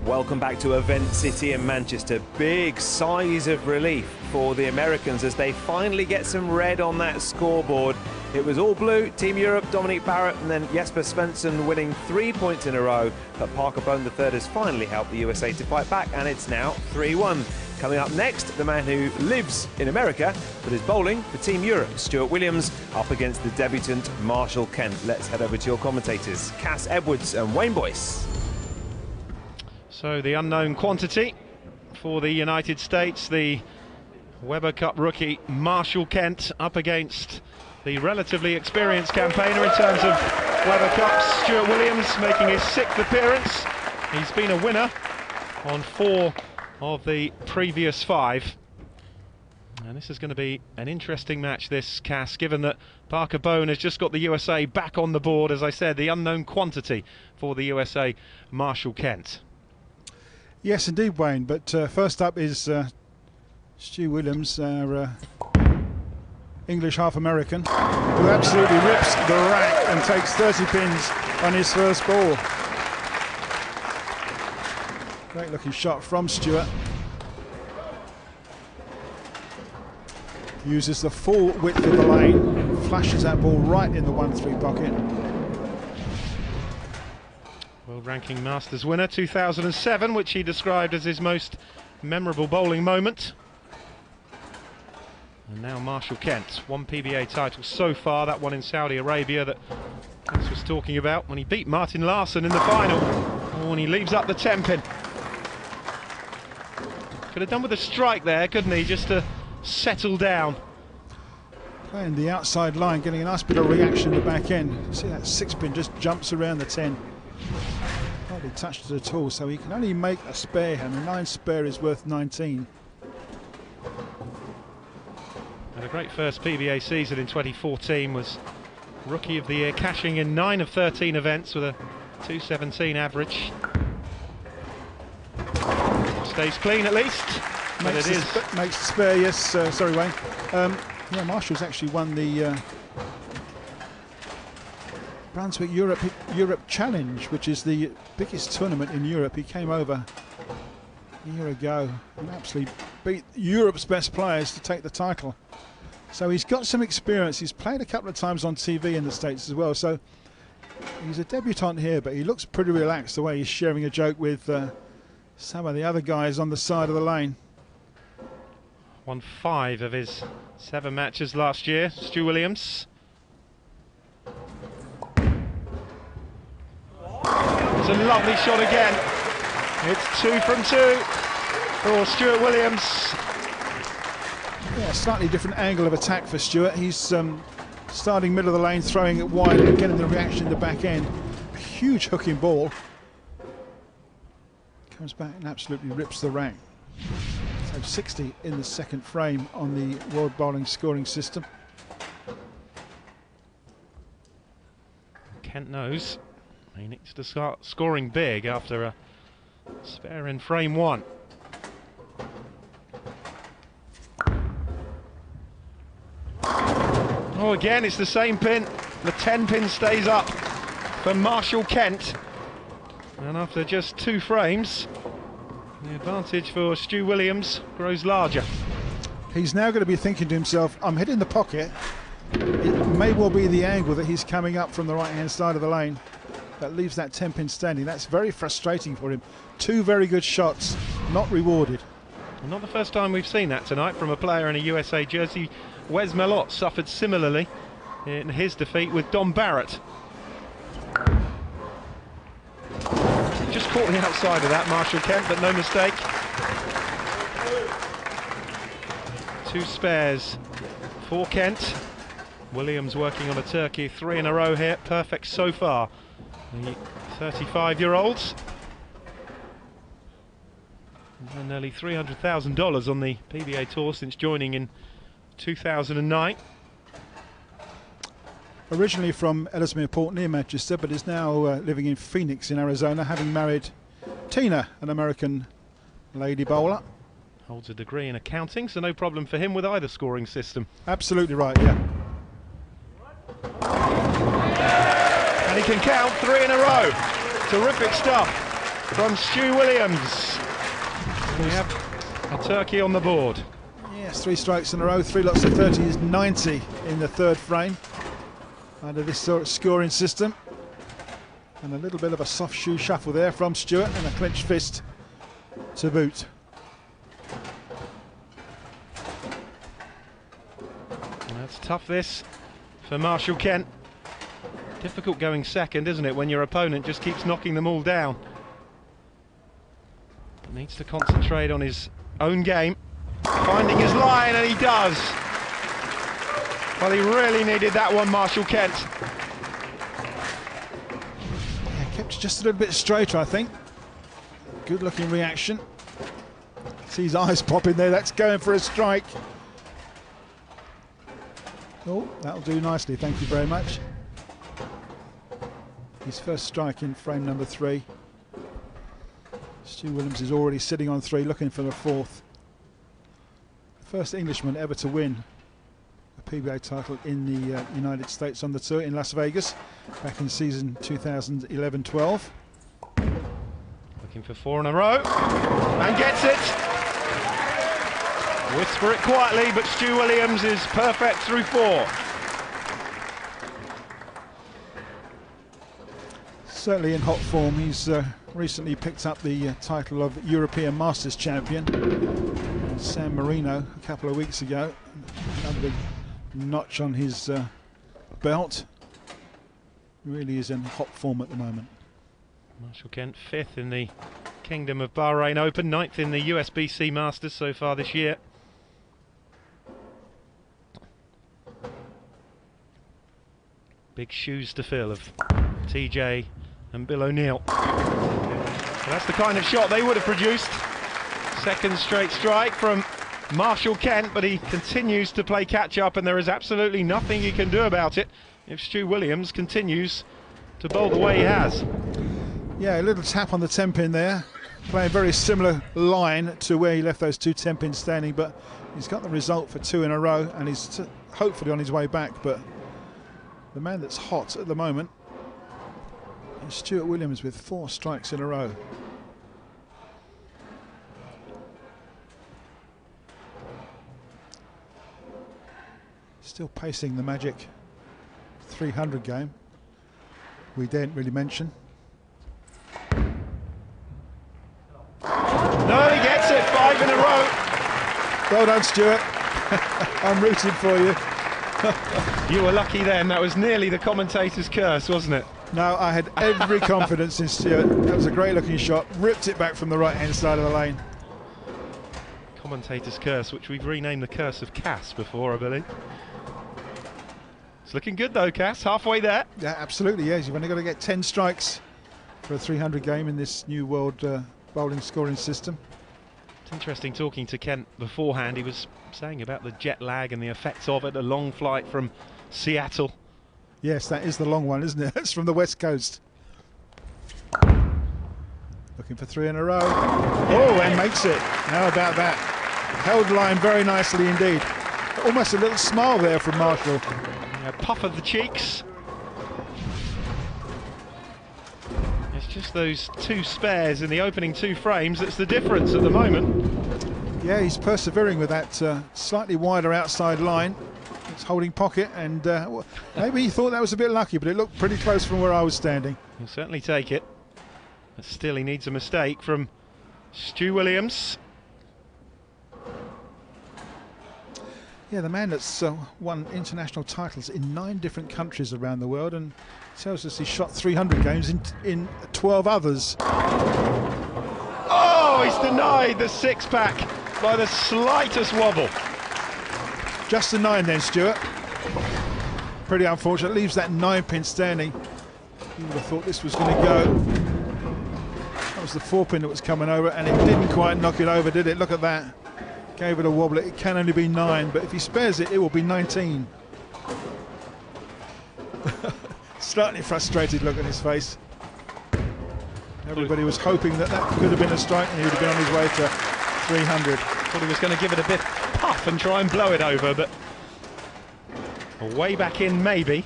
Welcome back to Event City in Manchester. Big sighs of relief for the Americans as they finally get some red on that scoreboard. It was all blue, Team Europe, Dominic Barrett, and then Jesper Svensson winning 3 points in a row. But Parker Bone III has finally helped the USA to fight back, and it's now 3-1. Coming up next, the man who lives in America but is bowling for Team Europe, Stuart Williams, up against the debutant Marshall Kent. Let's head over to your commentators, Cass Edwards and Wayne Boyce. So the unknown quantity for the United States, the Weber Cup rookie Marshall Kent up against the relatively experienced campaigner in terms of Weber Cups, Stuart Williams, making his 6th appearance. He's been a winner on 4 of the previous 5. And this is going to be an interesting match, this, Cass, given that Parker Bone has just got the USA back on the board. As I said, the unknown quantity for the USA, Marshall Kent. Yes, indeed, Wayne. But first up is Stu Williams, our English half American, who absolutely rips the rack and takes 30 pins on his first ball. Great looking shot from Stuart. Uses the full width of the lane, flashes that ball right in the 1-3 pocket. World Ranking Masters winner 2007, which he described as his most memorable bowling moment. And now Marshall Kent, 1 PBA title so far, that one in Saudi Arabia that Cass was talking about when he beat Martin Larsson in the final. Oh, and he leaves up the 10 pin. Could have done with a strike there, couldn't he, just to settle down. Playing the outside line, getting a nice bit of reaction in the back end. See that 6 pin just jumps around the 10. Hardly touched it at all, so he can only make a spare, and a 9 spare is worth 19. Had a great first PBA season in 2014, was Rookie of the Year, cashing in 9 of 13 events with a 217 average. Stays clean at least, but it is. Makes the spare, yes, sorry Wayne. Yeah, Marshall's actually won the Brunswick Europe Challenge, which is the biggest tournament in Europe. He came over a year ago and absolutely beat Europe's best players to take the title. So he's got some experience. He's played a couple of times on TV in the States as well. So he's a debutant here, but he looks pretty relaxed the way he's sharing a joke with some of the other guys on the side of the lane. Won 5 of his 7 matches last year, Stu Williams. It's a lovely shot again. It's 2 from 2 for Stuart Williams. Yeah, slightly different angle of attack for Stuart. He's starting middle of the lane, throwing it wide and getting the reaction in the back end. A huge hooking ball. Comes back and absolutely rips the rack. So 60 in the 2nd frame on the World Bowling Scoring System. Kent knows he needs to start scoring big after a spare in frame 1. Oh, again, it's the same pin. The 10 pin stays up for Marshall Kent. And after just 2 frames, the advantage for Stu Williams grows larger. He's now going to be thinking to himself, I'm hitting the pocket. It may well be the angle that he's coming up from the right-hand side of the lane that leaves that 10 pin standing. That's very frustrating for him. 2 very good shots, not rewarded. And not the first time we've seen that tonight from a player in a USA jersey. Wes Mellot suffered similarly in his defeat with Dom Barrett. Just caught the outside of that, Marshall Kent, but no mistake. 2 spares for Kent. Williams working on a turkey, 3 in a row here, perfect so far. The 35-year-olds. And nearly $300,000 on the PBA Tour since joining in 2009. Originally from Ellesmere Port near Manchester, but is now living in Phoenix in Arizona, having married Tina, an American lady bowler. Holds a degree in accounting, so no problem for him with either scoring system. Absolutely right, yeah. And he can count 3 in a row. Terrific stuff from Stu Williams. We have a turkey on the board. Yes, 3 strikes in a row, 3 lots of 30 is 90 in the third frame under this sort of scoring system. And a little bit of a soft shoe shuffle there from Stewart, and a clenched fist to boot. That's tough, this, for Marshall Kent. Difficult going second, isn't it, when your opponent just keeps knocking them all down. Needs to concentrate on his own game, finding his line, and he does. Well, he really needed that one, Marshall Kent. Yeah, kept just a little bit straighter, I think. Good looking reaction. See his eyes popping there, that's going for a strike. Oh, that'll do nicely, thank you very much. His first strike in frame number 3. Stu Williams is already sitting on 3, looking for the 4th. First Englishman ever to win a PBA title in the United States on the tour in Las Vegas back in season 2011-12. Looking for 4 in a row, and gets it. Whisper it quietly, but Stu Williams is perfect through 4. Certainly in hot form. He's recently picked up the title of European Masters champion in San Marino a couple of weeks ago. Another big notch on his belt. Really is in hot form at the moment. Marshall Kent 5th in the Kingdom of Bahrain Open, 9th in the USBC Masters so far this year. Big shoes to fill of TJ and Bill O'Neill. So that's the kind of shot they would have produced. Second straight strike from Marshall Kent, but he continues to play catch up, and there is absolutely nothing he can do about it if Stu Williams continues to bowl the way he has. Yeah, a little tap on the 10-pin there. Playing a very similar line to where he left those 2 10-pins standing, but he's got the result for 2 in a row, and he's hopefully on his way back. But the man that's hot at the moment is Stuart Williams with 4 strikes in a row. Still pacing the magic 300 game. We didn't really mention. No, he gets it, 5 in a row. Well done, Stuart. I'm rooting for you. You were lucky then, that was nearly the commentator's curse, wasn't it? No, I had every confidence in Stuart. That was a great looking shot. Ripped it back from the right hand side of the lane. Commentator's curse, which we've renamed the Curse of Cass before, I believe. It's looking good though, Cass, halfway there. Yeah, absolutely, yes. You've only got to get 10 strikes for a 300 game in this new world bowling scoring system. It's interesting talking to Kent beforehand. He was saying about the jet lag and the effects of it, a long flight from Seattle. Yes, that is the long one, isn't it? It's from the West Coast. Looking for 3 in a row. Oh, and makes it. How about that? Held line very nicely indeed. Almost a little smile there from Marshall. A puff of the cheeks. It's just those 2 spares in the opening 2 frames that's the difference at the moment. Yeah, he's persevering with that slightly wider outside line. It's holding pocket, and maybe he thought that was a bit lucky, but it looked pretty close from where I was standing. He'll certainly take it. But still, he needs a mistake from Stu Williams. Yeah, the man that's won international titles in 9 different countries around the world, and tells us he shot 300 games in 12 others. Oh, he's denied the 6-pack by the slightest wobble. Just a 9 then, Stuart. Pretty unfortunate. Leaves that 9-pin standing. You would have thought this was going to go. That was the 4-pin that was coming over, and it didn't quite knock it over, did it? Look at that. Gave it a wobble. It can only be 9, but if he spares it, it will be 19. Slightly frustrated look on his face. Everybody was hoping that that could have been a strike, and he would have been on his way to 300. Thought he was going to give it a bit puff and try and blow it over, but way back in maybe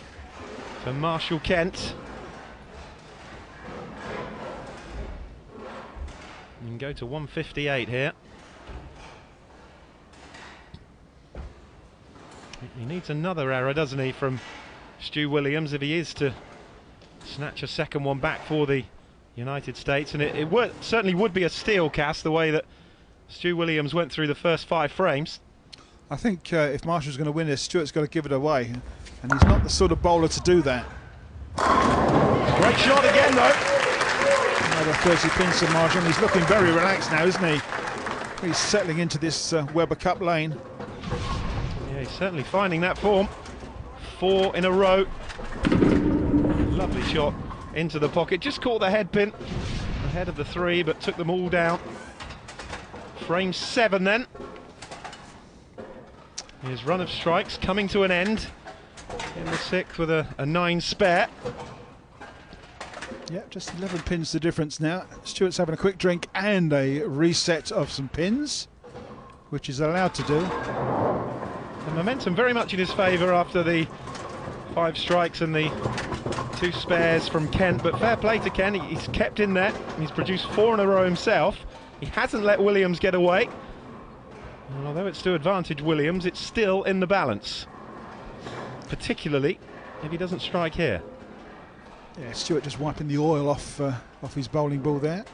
for Marshall Kent. go to 158 here. He needs another error, doesn't he, from Stu Williams if he is to snatch a second one back for the United States. And it certainly would be a steal, Cass, the way that Stu Williams went through the first 5 frames. I think if Marshall's going to win this, Stuart's got to give it away, and he's not the sort of bowler to do that. Great shot again, though. Another 30 pins to Marshall. He's looking very relaxed now, isn't he? He's settling into this Weber Cup lane. Yeah, he's certainly finding that form. 4 in a row. Lovely shot into the pocket. Just caught the head pin ahead of the 3, but took them all down. Frame 7 then. His run of strikes coming to an end in the 6th with a 9 spare. Yeah, just 11 pins the difference now. Stuart's having a quick drink and a reset of some pins, which is allowed to do. The momentum very much in his favour after the 5 strikes and the 2 spares from Kent, but fair play to Kent. He's kept in there. He's produced 4 in a row himself. He hasn't let Williams get away. And although it's to advantage Williams, it's still in the balance, particularly if he doesn't strike here. Yeah, Stuart just wiping the oil off his bowling ball there,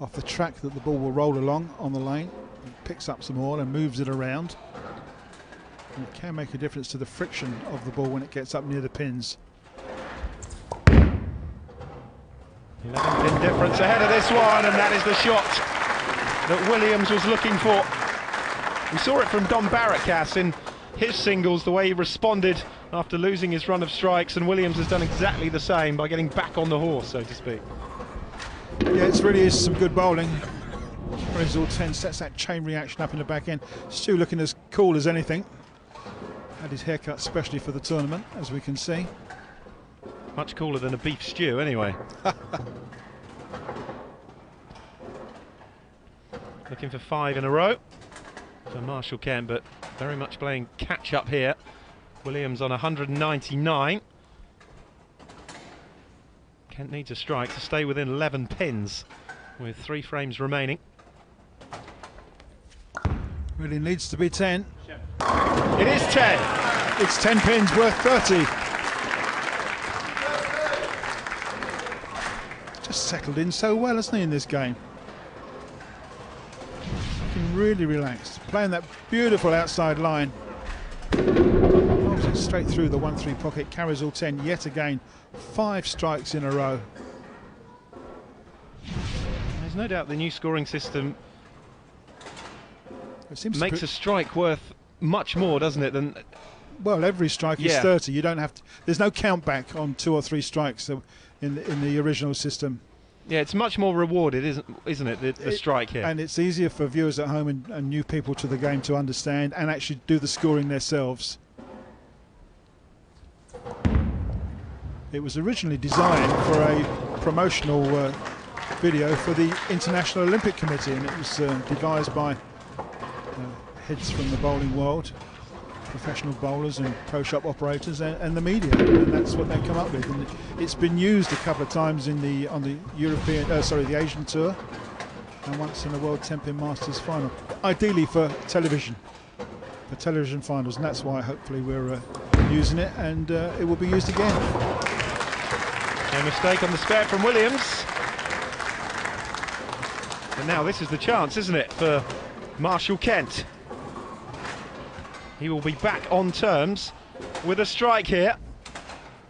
off the track that the ball will roll along on the lane. He picks up some oil and moves it around. And it can make a difference to the friction of the ball when it gets up near the pins. 11 pin difference ahead of this one, and that is the shot that Williams was looking for. We saw it from Don Barrett, Cass, in his singles, the way he responded after losing his run of strikes, and Williams has done exactly the same by getting back on the horse, so to speak. Yeah, it really is some good bowling. All 10 sets that chain reaction up in the back end. Stu looking as cool as anything. Had his haircut specially for the tournament, as we can see. Much cooler than a beef stew, anyway. Looking for 5 in a row for Marshall Kent, but very much playing catch up here. Williams on 199. Kent needs a strike to stay within 11 pins with 3 frames remaining. Really needs to be 10. It is 10. It's 10 pins worth 30. Just settled in so well, hasn't he, in this game? Looking really relaxed, playing that beautiful outside line. Rolls it straight through the 1-3 pocket, carries all 10 yet again. 5 strikes in a row. There's no doubt the new scoring system makes a strike worth much more, doesn't it, than... Well, every strike is 30. You don't have to... There's no count back on 2 or 3 strikes in the original system. Yeah, it's much more rewarded, isn't it, the strike here? And it's easier for viewers at home and new people to the game to understand and actually do the scoring themselves. It was originally designed for a promotional video for the International Olympic Committee, and it was devised by heads from the bowling world, professional bowlers and pro shop operators and the media, and that's what they come up with. And it's been used a couple of times on the the Asian tour, and once in the World 10-pin Masters final, ideally for television finals, and that's why hopefully we're using it, and it will be used again. No mistake on the spare from Williams. And now this is the chance, isn't it, for Marshall Kent. He will be back on terms with a strike here.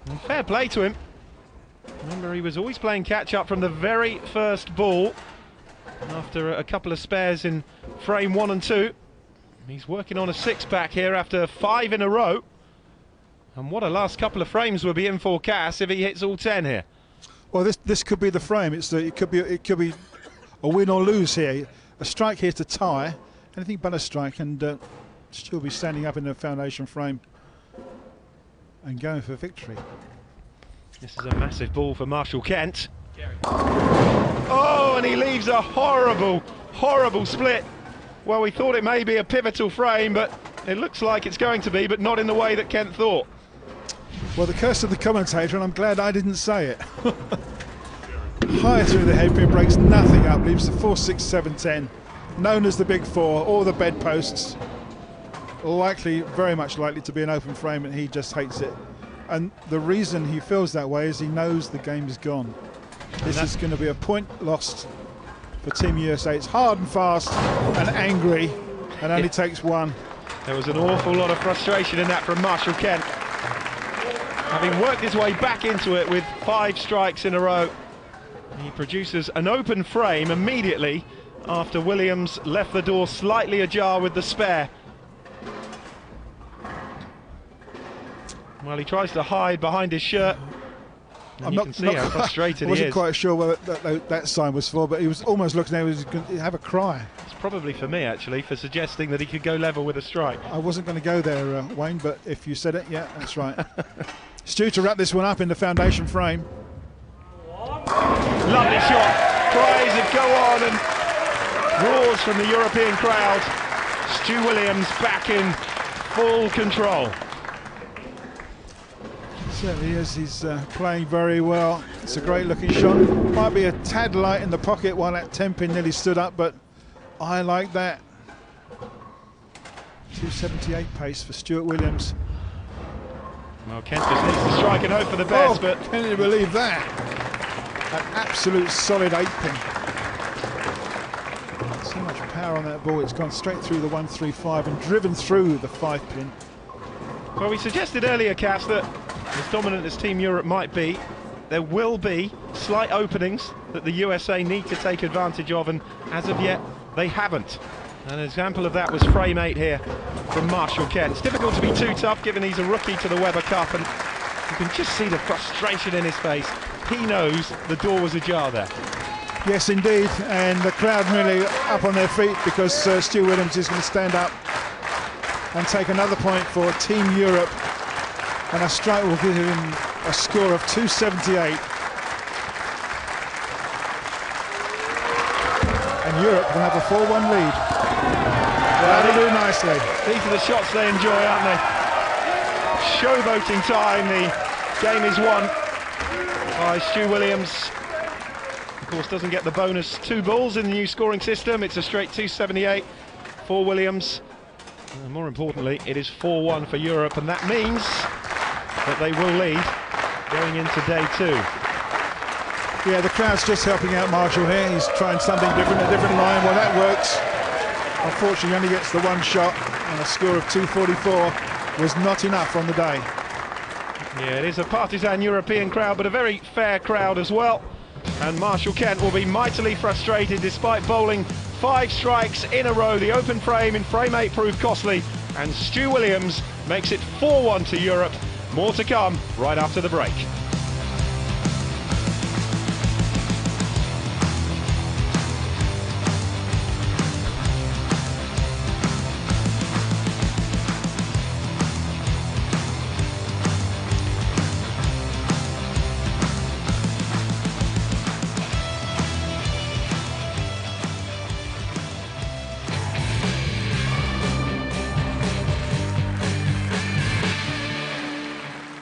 And fair play to him. Remember, he was always playing catch-up from the very first ball. After a couple of spares in frame 1 and 2. He's working on a 6-pack here after 5 in a row. And what a last couple of frames will be in for Cass if he hits all 10 here. Well, this could be the frame. It could be a win or lose here. A strike here to tie, anything but a strike, and still be standing up in the foundation frame and going for victory. This is a massive ball for Marshall Kent. Oh, and he leaves a horrible, horrible split. Well, we thought it may be a pivotal frame, but it looks like it's going to be, but not in the way that Kent thought. Well, the curse of the commentator, and I'm glad I didn't say it. High through the headpin, breaks nothing up, leaves the 4-6-7-10. Known as the Big Four, all the bedposts. Likely, very much likely to be an open frame, and he just hates it. And the reason he feels that way is he knows the game is gone. This is going to be a point lost for Team USA. It's hard and fast and angry, and only takes one. There was an awful lot of frustration in that from Marshall Kent. Having worked his way back into it with 5 strikes in a row, he produces an open frame immediately after Williams left the door slightly ajar with the spare. Well, he tries to hide behind his shirt. And you can see how frustrated he is. I wasn't quite sure what that sign was for, but he was almost looking at it, he was going to have a cry. It's probably for me, actually, for suggesting that he could go level with a strike. I wasn't going to go there, Wayne, but if you said it, yeah, that's right. Stu to wrap this one up in the foundation frame. Lovely shot. Cries that go on and roars from the European crowd. Stu Williams back in full control. Certainly is. He's playing very well. It's a great looking shot. Might be a tad light in the pocket while that 10-pin nearly stood up, but I like that. 278 pace for Stuart Williams. Well, Kent just needs to strike and hope for the best, but can you believe that? An absolute solid 8-pin. So much power on that ball. It's gone straight through the 135 and driven through the 5-pin. Well, we suggested earlier, Cass, that as dominant as Team Europe might be, there will be slight openings that the USA need to take advantage of, and as of yet, they haven't. An example of that was frame 8 here from Marshall Kent. It's difficult to be too tough, given he's a rookie to the Weber Cup, and you can just see the frustration in his face. He knows the door was ajar there. Yes, indeed, and the crowd really up on their feet because Stu Williams is going to stand up and take another point for Team Europe, and a strike will give him a score of 278. And Europe will have a 4-1 lead. That'll do nicely. These are the shots they enjoy, aren't they? Showboating time, the game is won by Stu Williams. Of course, doesn't get the bonus 2 balls in the new scoring system. It's a straight 278 for Williams. And more importantly, it is 4-1 for Europe, and that means that they will lead going into day 2. Yeah, the crowd's just helping out Marshall here. He's trying something different, a different line. Well, that works. Unfortunately, he only gets the 1 shot, and a score of 244 was not enough on the day. Yeah, it is a partisan European crowd, but a very fair crowd as well. And Marshall Kent will be mightily frustrated despite bowling 5 strikes in a row. The open frame in frame 8 proved costly, and Stu Williams makes it 4-1 to Europe. More to come right after the break.